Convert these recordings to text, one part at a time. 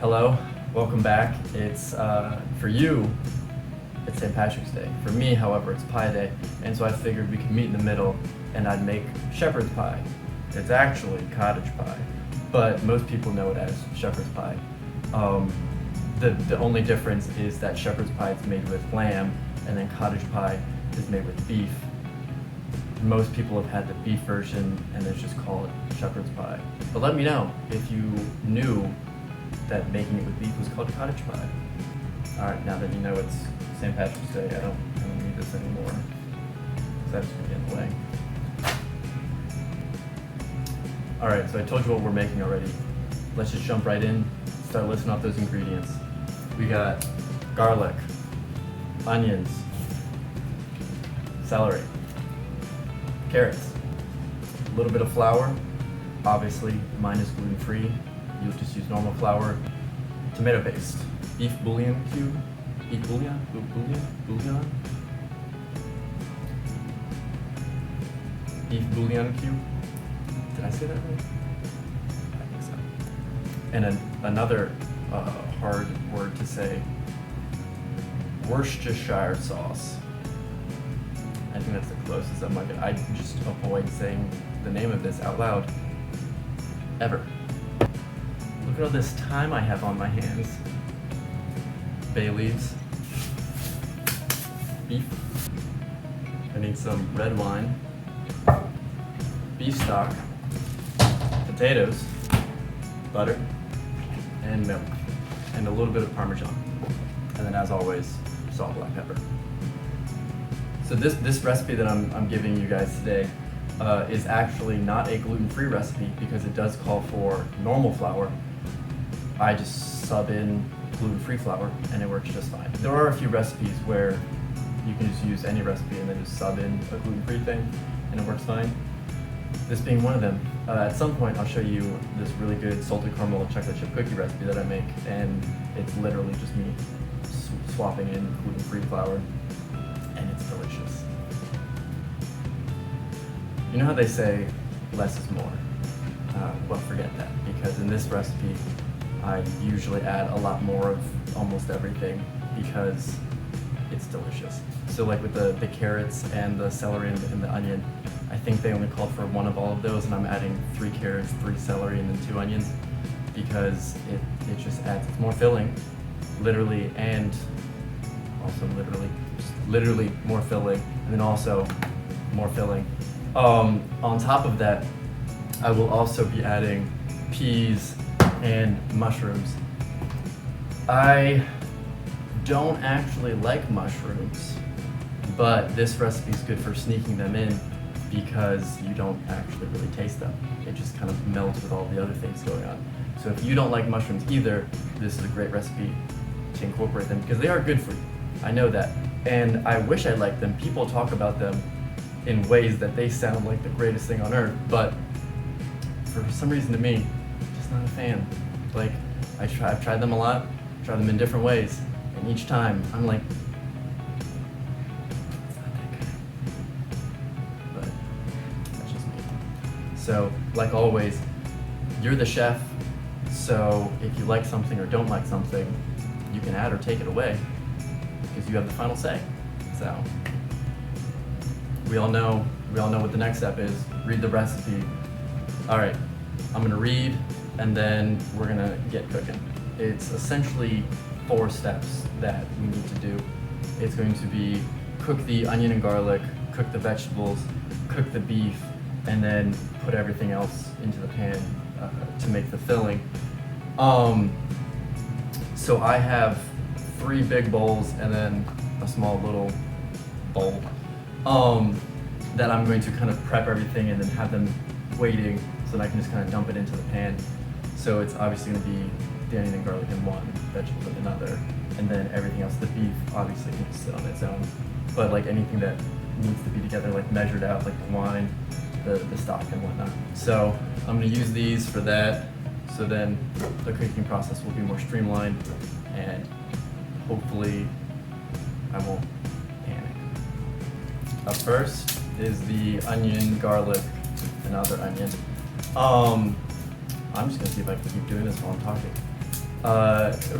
Hello, welcome back. It's for you, it's St. Patrick's Day. For me, however, it's Pie Day, and so I figured we could meet in the middle, and I'd make shepherd's pie. It's actually cottage pie, but most people know it as shepherd's pie. The only difference is that shepherd's pie is made with lamb, and then cottage pie is made with beef. Most people have had the beef version, and it's just called shepherd's pie. But let me know if you knew that making it with beef was called cottage pie. Alright, now that you know it's St. Patrick's Day, I don't need this anymore, because that's going to get in the way. Alright, so I told you what we're making already. Let's just jump right in, start listing off those ingredients. We got garlic, onions, celery, carrots, a little bit of flour. Obviously, mine is gluten-free. You'll just use normal flour. Tomato paste, beef bouillon cube, bouillon. Beef bouillon cube. Did I say that right? I think so. And another hard word to say, Worcestershire sauce. I think that's the closest I'm gonna get. I just avoid saying the name of this out loud ever. Look at all this time I have on my hands. Bay leaves, beef. I need some red wine, beef stock, potatoes, butter, and milk, and a little bit of Parmesan. And then, as always, salt, black pepper. So this recipe that I'm giving you guys today is actually not a gluten-free recipe because it does call for normal flour. I just sub in gluten-free flour and it works just fine. There are a few recipes where you can just use any recipe and then just sub in a gluten-free thing and it works fine. This being one of them. At some point I'll show you this really good salted caramel chocolate chip cookie recipe that I make, and it's literally just me swapping in gluten-free flour, and it's delicious. You know how they say less is more? Well, forget that, because in this recipe I usually add a lot more of almost everything because it's delicious. So like with the carrots and the celery and the onion, I think they only called for one of all of those, and I'm adding 3 carrots, 3 celery, and then 2 onions because it just adds, it's more filling, literally, and also literally more filling, and then also more filling. On top of that, I will also be adding peas and mushrooms. I don't actually like mushrooms, but this recipe is good for sneaking them in because you don't actually really taste them. It just kind of melds with all the other things going on. So if you don't like mushrooms either, this is a great recipe to incorporate them because they are good for you. I know that. And I wish I liked them. People talk about them in ways that they sound like the greatest thing on earth, but for some reason to me, just not a fan. Like, I've tried them a lot, tried them in different ways, and each time I'm like, it's not that good. But that's just me. So, like always, you're the chef, so if you like something or don't like something, you can add or take it away, because you have the final say. So, we all know what the next step is. Read the recipe. All right, I'm gonna read, and then we're gonna get cooking. It's essentially 4 steps that we need to do. It's going to be cook the onion and garlic, cook the vegetables, cook the beef, and then put everything else into the pan to make the filling. So I have 3 big bowls and then a small little bowl that I'm going to kind of prep everything and then have them waiting so that I can just kind of dump it into the pan. So it's obviously going to be the onion and garlic in one, vegetables in another, and then everything else. The beef obviously can just sit on its own, but like anything that needs to be together, like measured out, like the wine, the stock and whatnot. So I'm going to use these for that, so then the cooking process will be more streamlined, and hopefully I won't panic. Up first is the onion, garlic, and other onion. I'm just gonna see if I can keep doing this while I'm talking.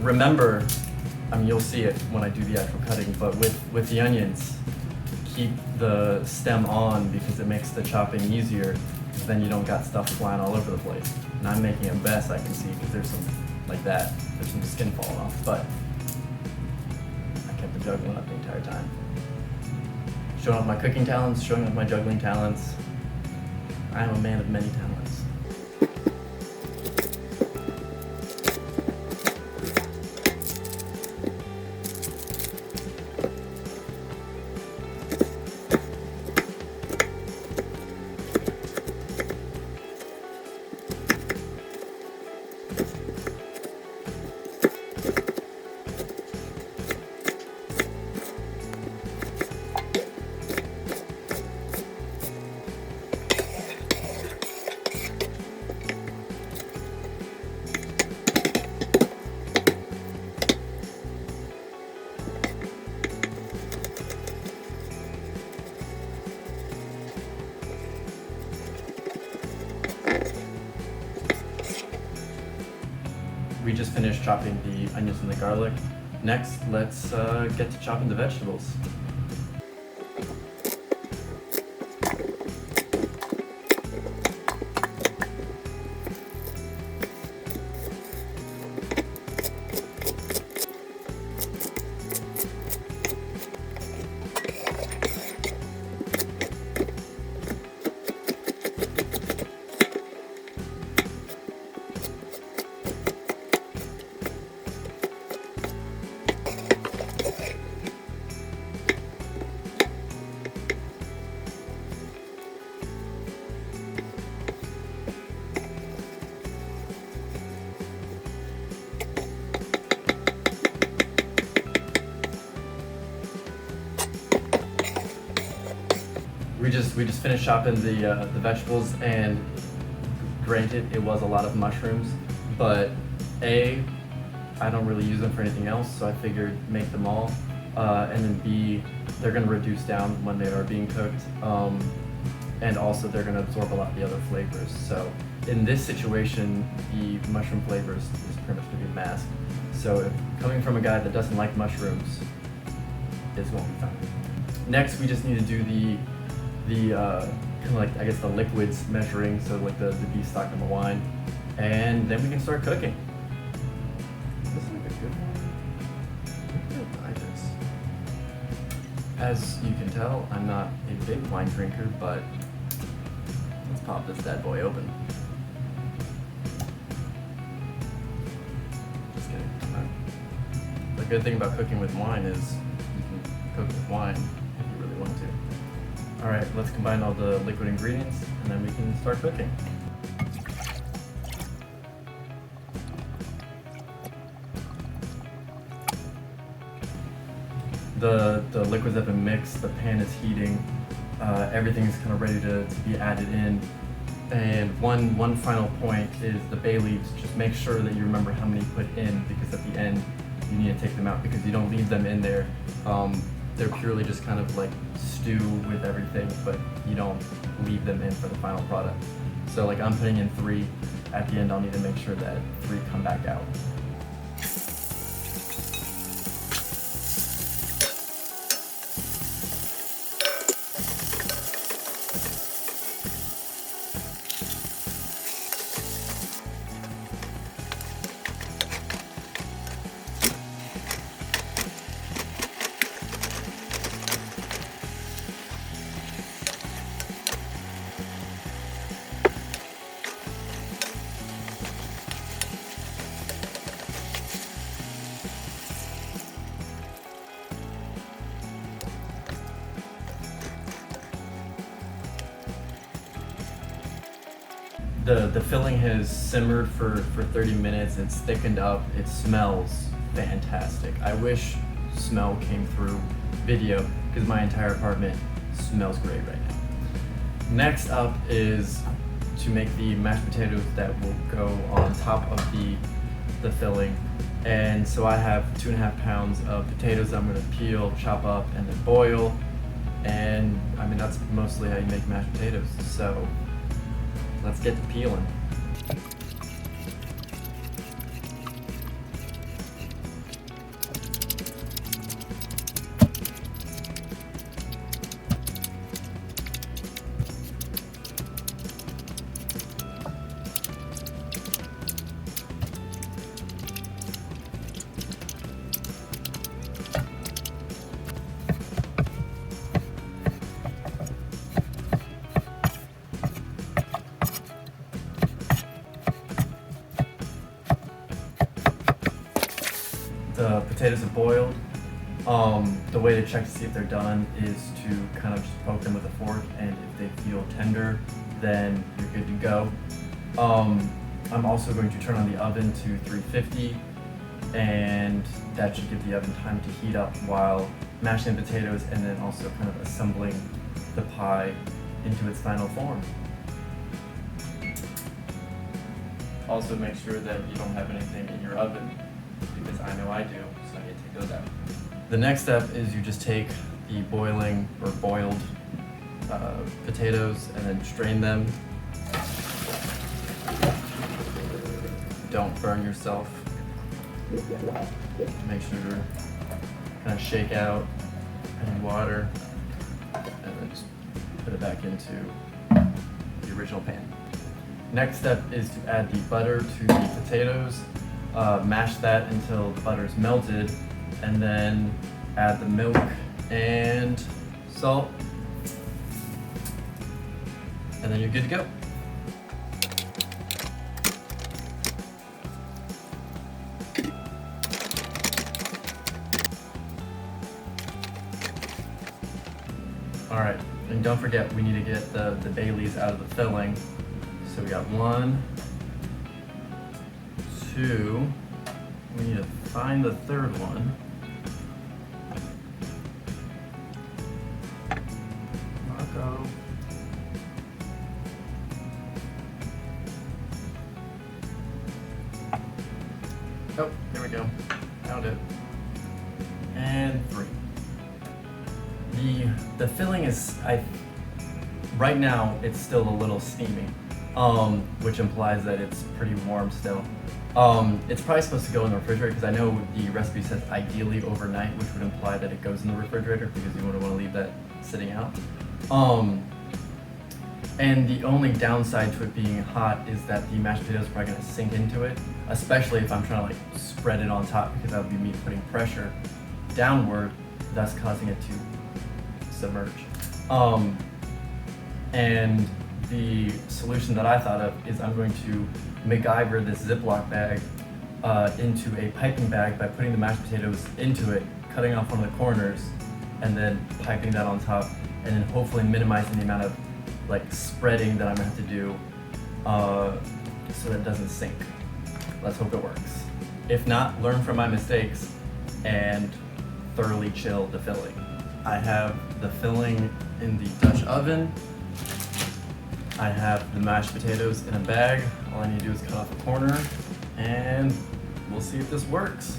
Remember, I mean, you'll see it when I do the actual cutting, but with the onions, keep the stem on because it makes the chopping easier, because then you don't got stuff flying all over the place. And I'm making it best I can see because there's some, like that, there's some skin falling off, but I kept the juggling up the entire time. Showing off my cooking talents, showing off my juggling talents. I am a man of many talents. We just finished chopping the onions and the garlic. Next, let's get to chopping the vegetables. We just finished chopping the vegetables, and granted, it was a lot of mushrooms, but A, I don't really use them for anything else, so I figured make them all, and then B, they're going to reduce down when they are being cooked, and also they're going to absorb a lot of the other flavors. So in this situation, the mushroom flavors is pretty much going to be masked. So if coming from a guy that doesn't like mushrooms, this won't be fun. Next, we just need to do the kind of like, I guess, the liquids measuring, so like the beef stock and the wine, and then we can start cooking. This is like a good one. I'm gonna buy this. As you can tell, I'm not a big wine drinker, but let's pop this bad boy open. Just kidding. The good thing about cooking with wine is you can cook with wine if you really want to. All right, let's combine all the liquid ingredients and then we can start cooking. The liquids have been mixed, the pan is heating, everything is kind of ready to be added in. And one final point is the bay leaves. Just make sure that you remember how many you put in, because at the end you need to take them out because you don't leave them in there. They're purely just kind of like stew with everything, but you don't leave them in for the final product. So like I'm putting in 3. At the end I'll need to make sure that 3 come back out. The filling has simmered for 30 minutes, it's thickened up, it smells fantastic. I wish smell came through video because my entire apartment smells great right now. Next up is to make the mashed potatoes that will go on top of the filling. And so I have 2.5 pounds of potatoes that I'm gonna peel, chop up, and then boil. And I mean, that's mostly how you make mashed potatoes. So let's get to peeling. potatoes have boiled, the way to check to see if they're done is to kind of just poke them with a fork, and if they feel tender, then you're good to go. I'm also going to turn on the oven to 350, and that should give the oven time to heat up while mashing the potatoes and then also kind of assembling the pie into its final form. Also make sure that you don't have anything in your oven, because I know I do, so I need to take those out. The next step is you just take the boiling or boiled potatoes and then strain them. Don't burn yourself. Make sure to kind of shake out any water and then just put it back into the original pan. Next step is to add the butter to the potatoes. Mash that until the butter is melted, and then add the milk and salt, and then you're good to go. All right, and don't forget, we need to get the Baileys out of the filling. So we got 1, 2, we need to find the third one. Marco. Oh, here we go. Found it. And 3. The filling is, right now it's still a little steamy, which implies that it's pretty warm still. It's probably supposed to go in the refrigerator, because I know the recipe says ideally overnight, which would imply that it goes in the refrigerator because you wouldn't want to leave that sitting out. And the only downside to it being hot is that the mashed potatoes are probably going to sink into it, especially if I'm trying to like spread it on top, because that would be me putting pressure downward, thus causing it to submerge. And the solution that I thought of is I'm going to MacGyver this Ziploc bag into a piping bag by putting the mashed potatoes into it, cutting off one of the corners, and then piping that on top, and then hopefully minimizing the amount of like spreading that I'm gonna have to do so that it doesn't sink. Let's hope it works. If not, learn from my mistakes and thoroughly chill the filling. I have the filling in the Dutch oven. I have the mashed potatoes in a bag. All I need to do is cut off a corner, and we'll see if this works.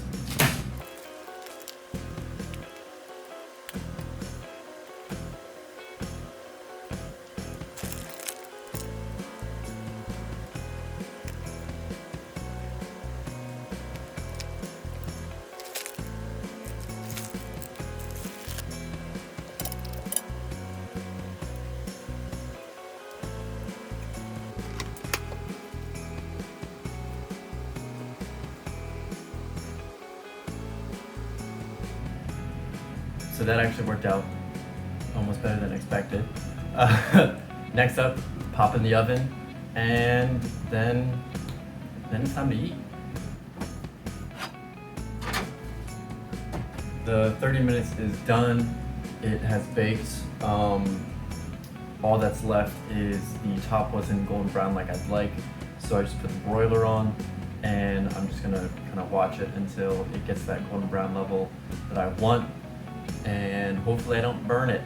So that actually worked out almost better than expected. Next up, pop in the oven, and then it's time to eat. The 30 minutes is done. It has baked. All that's left is the top wasn't golden brown like I'd like, so I just put the broiler on, and I'm just gonna kind of watch it until it gets that golden brown level that I want, and hopefully I don't burn it.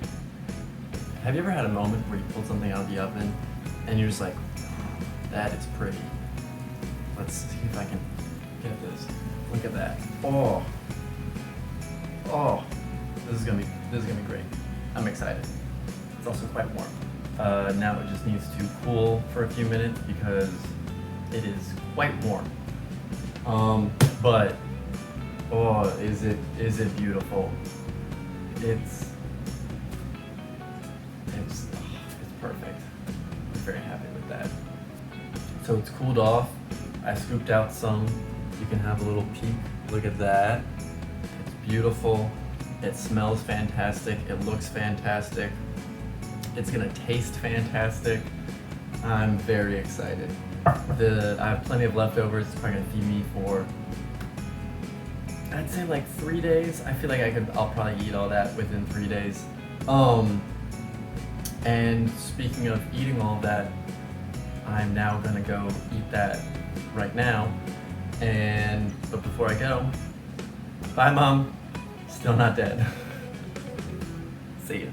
Have you ever had a moment where you pulled something out of the oven and you're just like, that is pretty? Let's see if I can get this. Look at that. Oh, this is gonna be great. I'm excited. It's also quite warm. Now it just needs to cool for a few minutes because it is quite warm. But is it beautiful? It's perfect. I'm very happy with that. So it's cooled off. I scooped out some. You can have a little peek. Look at that. It's beautiful. It smells fantastic. It looks fantastic. It's gonna taste fantastic. I'm very excited. I have plenty of leftovers. It's probably gonna feed me for I'd say like 3 days. I feel like I'll probably eat all that within 3 days. And speaking of eating all that, I'm now gonna go eat that right now. But before I go, bye mom, still not dead. See ya.